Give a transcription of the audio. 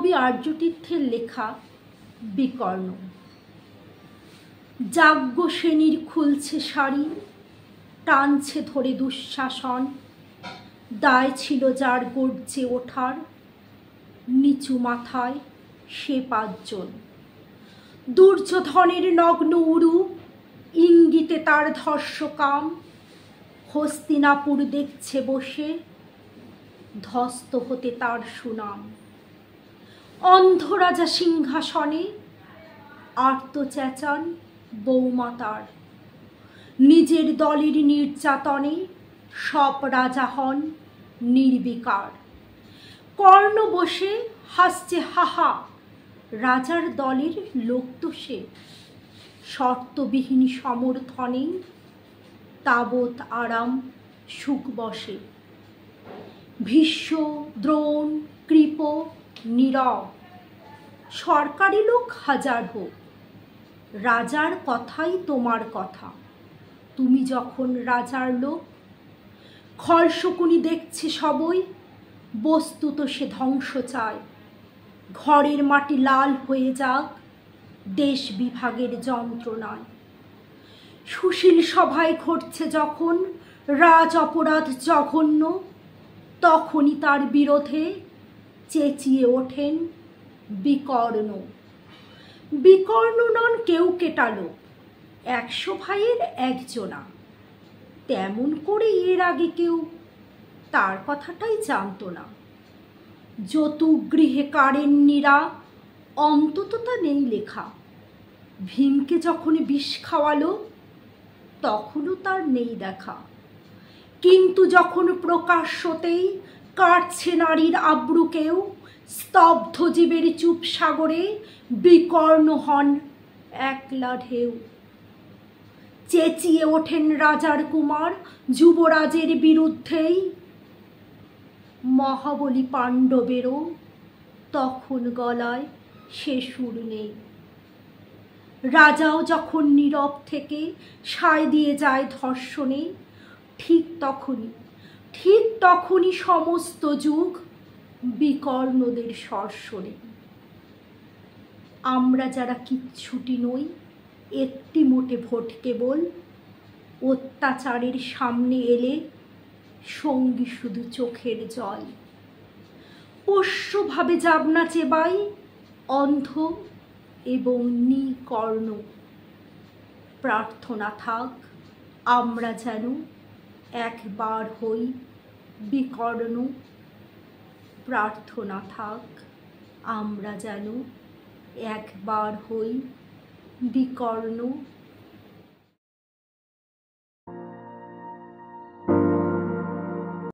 কবি আর্যতীর্থের লেখা বিকর্ণ। যাজ্ঞসেনীর খুলছে শাড়ি, টানছে ধরে দুঃশাসন। দায় ছিল যার গর্জে ওঠার, নিচু মাথায় সে পাঁচজন। দুর্যোধনের নগ্ন উরু, ইঙ্গিতে তার ধর্ষকাম। হস্তিনাপুর দেখছে বসে, ধ্বস্ত হতে তার সুনাম। অন্ধরাজা সিংহাসনে, আর্ত চেঁচান বৌমা তার। নিজের দলের নির্যাতনে সব রাজা হন নির্বিকার। কর্ণ বসে হাসছে হাহা, রাজার দলের লোক তো সে। শর্তবিহীন সমর্থনে তাবৎ আরাম সুখ বসে। ভীষ্ম, দ্রোণ, কৃপ, নীরব, সরকারি লোক হাজার হোক, রাজার কথাই তোমার কথা। তুমি যখন রাজার লোক, খলশকুনি দেখছে সবই, বস্তুত সে ধ্বংস চায়। ঘরের মাটি লাল হয়ে যাক দেশ বিভাগের যন্ত্রণায়। সুশীল সভায় ঘটছে যখন রাজ অপরাধ জঘন্য, তখনই তার বিরোধে চেঁচিয়ে ওঠেন বিকর্ণ। বিকর্ণ নন কেউ কেটালো, 100 ভাইয়ের একজনা। তেমন করে এর আগে কেউ তার কথাটাই জানতো না। যতুগৃহে কারেন্নিরা, অন্তত তা নেই লেখা। ভীমকে যখন বিষ খাওয়ালো, তখনও তার নেই দেখা। কিন্তু যখন প্রকাশ্যতেই কাটছে নারীর আব্রুকেও, স্তব্ধ জীবের চুপ সাগরে বিকর্ণ হন একলা ঢেউ। চেঁচিয়ে ওঠেন রাজার কুমার যুবরাজের বিরুদ্ধেই। মহাবলী পাণ্ডবেরও তখন গলায় সে সুর নেই। রাজাও যখন নীরব থেকে সায় দিয়ে যায় ধর্ষণে, ঠিক তখনই সমস্ত যুগ বিকর্ণদের সর্ষণে। আমরা যারা কিচ্ছুটি নই, একটি মোটে ভোট কেবল, অত্যাচারের সামনে এলে সঙ্গী শুধু চোখের জল। পোষ্যভাবে যাবনা চেবাই, অন্ধ এবং নিকর্ণ। প্রার্থনা থাক আমরা যেন একবার হই বিকর্ণ। প্রার্থনা থাক আমরা যেন একবার হই বিকর্ণ।